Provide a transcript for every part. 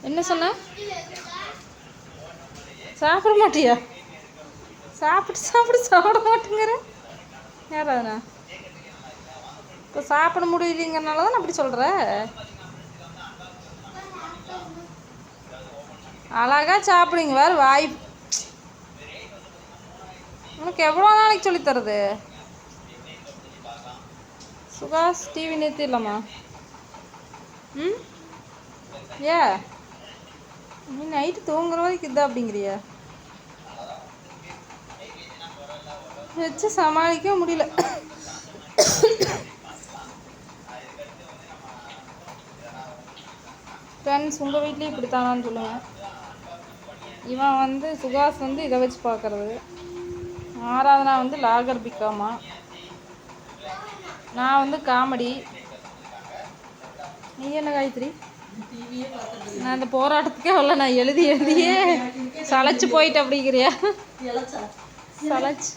என்ன சொன்ன? சாப்பிட மாட்டியா? சாப்பிட மாட்டேங்கிற யாராவதுண்ணா? இப்போ சாப்பிட முடியலைங்கிறனால தான் அப்படி சொல்கிற. அழகா சாப்பிடுங்க. வேறு வாய் உனக்கு எவ்வளோ நாளைக்கு சொல்லித்தரது? சுகாஸ் டிவி நிறுத்திடலாமா? ம் ஏ நீ நைட்டு தூங்குற வரைக்கும் இதா அப்படிங்கிறியா? வச்சு சமாளிக்கவே முடியல. ஃப்ரெண்ட்ஸ் உங்கள் வீட்லேயும் இப்படித்தானான்னு சொல்லுங்கள். இவன் வந்து சுகாஸ் வந்து இதை வச்சு பார்க்குறது. ஆராதனா வந்து லாகர் பிக்காமா. நான் வந்து காமெடி. நீ என்ன காயத்ரி? நான் இந்த போராட்டத்துக்கே வரல. நான் எழுதியே சளைச்சு போயிட்டு அப்படிங்கிறியா? சளைச்சு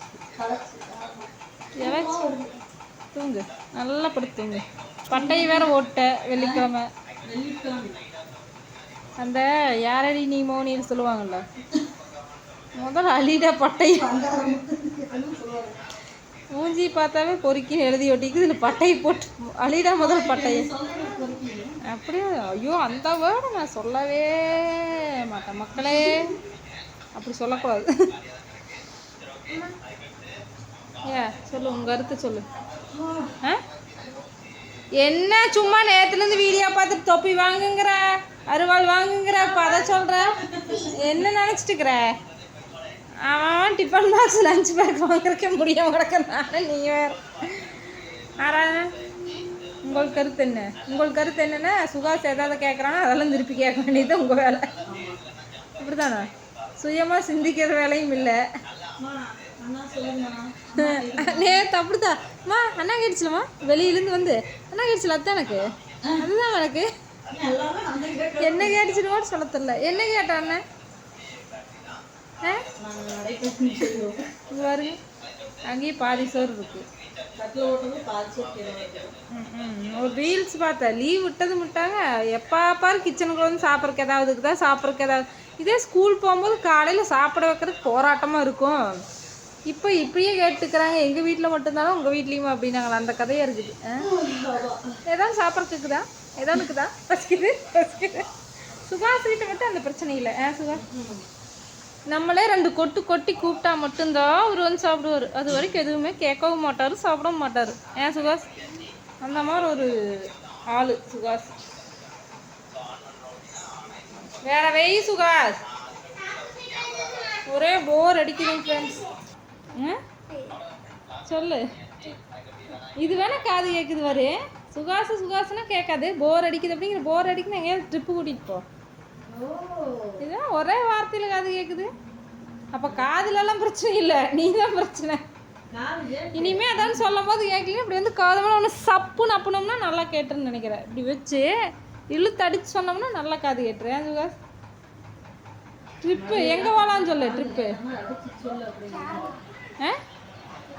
தூங்கு, நல்லா படுத்து தூங்கு. பட்டையை வேற ஓட்ட வெள்ளிக்கிழமை. அந்த யாரடி நீ மோனின்னு சொல்லுவாங்கள்ல, முதல்ல அழிடா பட்டை. மூஞ்சி பார்த்தாவே பொறுக்கின்னு எழுதி ஒட்டிக்குது. இதில் பட்டையை போட்டு அழிடா முதல் பட்டையை. அப்படியே ஐயோ அந்த வேர்டை நான் சொல்லவே மாட்டேன் மக்களே. அப்படி சொல்லக்கூடாது. சொல்லு உங்கள் கருத்து சொல்லு. என்ன சும்மா நேரத்துலேருந்து வீடியோ பார்த்துட்டு தொப்பி வாங்குங்கிற, அருவாள் வாங்குங்கிற, இப்போ அதை சொல்கிற. என்ன நினச்சிட்டுக்கிற? அவன் டிஃபன் பாக்ஸ் லஞ்ச் பேக் வாங்குறக்க முடியாமல் கிடக்க. நானே நீ வேறு. ஆராதனா உங்களுக்கு கருத்து என்ன? உங்களுக்கு கருத்து என்னென்னா சுகாஸ் ஏதாவது கேட்குறானா அதெல்லாம் திருப்பி கேட்க வேண்டியது உங்கள் வேலை. இப்படி தானே? சுயமாக சிந்திக்கிற வேலையும் இல்லை. நேற்று அப்படிதான் அம்மா அண்ணா கேட்டுச்சுலம்மா. வெளியிலேருந்து வந்து அண்ணா கேட்டுச்சுல. அதுதான் எனக்கு அதுதான் எனக்கு என்ன கேட்டுச்சுன்னு சொல்ல தெரியல. என்ன கேட்டா அண்ணன்? பாருங்க அங்கேயும் பாதி சோறு இருக்கு. ஒரு ரீல்ஸ் பார்த்தேன். லீவ் விட்டது விட்டாங்க. எப்போ பாரு கிச்சனுக்குள்ள வந்து சாப்பிட்றக்கு ஏதாவதுக்கு தான் சாப்பிட்றக்கு ஏதாவது. இதே ஸ்கூல் போகும்போது காலையில் சாப்பிட வைக்கிறதுக்கு போராட்டமாக இருக்கும். இப்போ இப்படியே கேட்டுக்கிறாங்க. எங்கள் வீட்டில் மட்டும்தானே உங்கள் வீட்லேயுமா அப்படின்னாங்களா? அந்த கதையாக இருக்குது. ஏதாவது சாப்பிட்றதுக்குதா ஏதாவதுக்குதா பசிக்குது. சுகாஸ் வீட்டை மட்டும் அந்த பிரச்சனை இல்லை. சுகாஸ் நம்மளே 2 கொட்டு கொட்டி கூப்பிட்டா மட்டும்தான் அவர் வந்து சாப்பிடுவார். அது வரைக்கும் எதுவுமே கேட்கவும் மாட்டார், சாப்பிடவும் மாட்டார். சுகாஸ் அந்த மாதிரி ஒரு ஆள் சுகாஸ். வேற வெய் சுகாஸ். ஒரே போர் அடிக்குது ஃப்ரெண்ட்ஸ். சொல்லு. இது வேணா காது கேட்குது வரு. சுகாசுனா கேட்காது. போர் அடிக்குது அப்படிங்கிற. போர் அடிக்குன்னு எங்கேயாவது ட்ரிப்பு கூட்டிகிட்டு போ. இதுதான் ஒரே வார்த்தையில் காது கேட்குது. அப்போ காதுலலாம் பிரச்சனை இல்லை, நீ தான் பிரச்சனை. இனிமே அதான் சொல்லும் போது கேட்கல. இப்படி வந்து காதமான ஒன்று சப்புன்னு அப்புனோம்னா நல்லா கேட்டுன்னு நினைக்கிறேன். இப்படி வச்சு இழுத்து அடித்து சொன்னோம்னா நல்லா காது கேட்டுறேன். சுகாஸ் ட்ரிப்பு எங்கே போகலான்னு சொல்லு. ட்ரிப்பு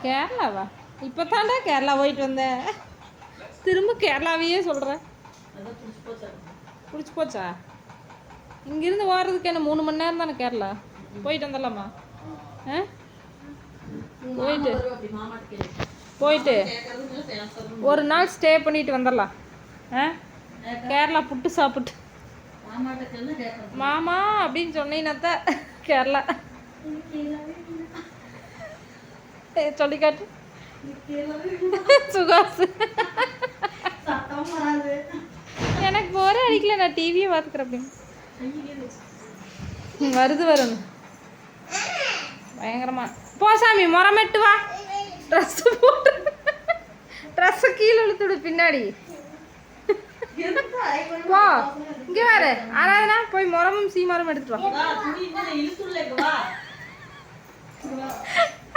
கேரளாவா? இப்போ தாண்டா கேரளா போயிட்டு வந்தேன். திரும்ப கேரளாவையே சொல்கிறேன். பிடிச்சி போச்சா? இங்கேருந்து ஓடுறதுக்கு என்ன 3 மணி நேரம் தானே கேரளா. போயிட்டு வந்துடலாமா? போயிட்டு ஒரு நாள் ஸ்டே பண்ணிட்டு வந்துடலாம். கேரளா புட்டு சாப்பிட்டு மாமா அப்படின்னு சொன்னீங்கன்னா கேரளா சொல்லிக்காட்டு. சுகாஸ் எனக்கு போரே அடிக்கல. நான் டிவியை பார்த்துக்கிறேன். அப்படின்னு வருது வரணும் பயங்கரமா. போசாமி முறமெட்டு வா. ட்ரெஸ் போட்டு ட்ரெஸ்ஸை கீழே இழுத்துடு பின்னாடி. போ இங்கே வேறு. ஆராதனா போய் முறமும் சீமாரும் எடுத்துட்டு வா.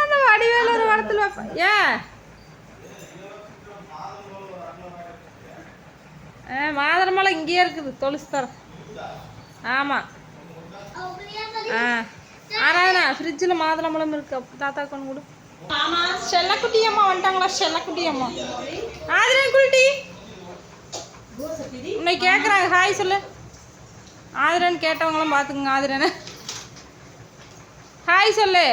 அந்த வடிவேல ஒரு இடத்துல வைப்பேன். மாதுளம்பழை இங்கேயே இருக்குது. தொலைச்சு தரேன். ஆமாம். ஆராதனா ஃப்ரிட்ஜில் மாதுளம்பழம் இருக்கு. தாத்தா கொண்டு கொடு. செல்லக்குட்டி அம்மா வந்துட்டாங்களா? செல்லக்குட்டி அம்மா ஆதிரன் குளிட்டி உன்னை கேட்குறாங்க, ஹாய் சொல்லு. ஆதிரன் கேட்டவங்களாம் பார்த்துக்குங்க. ஆதிரனை ஹாய் சொல்லு.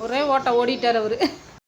ஒரே ஓட்ட ஓடிட்டார் அவரு.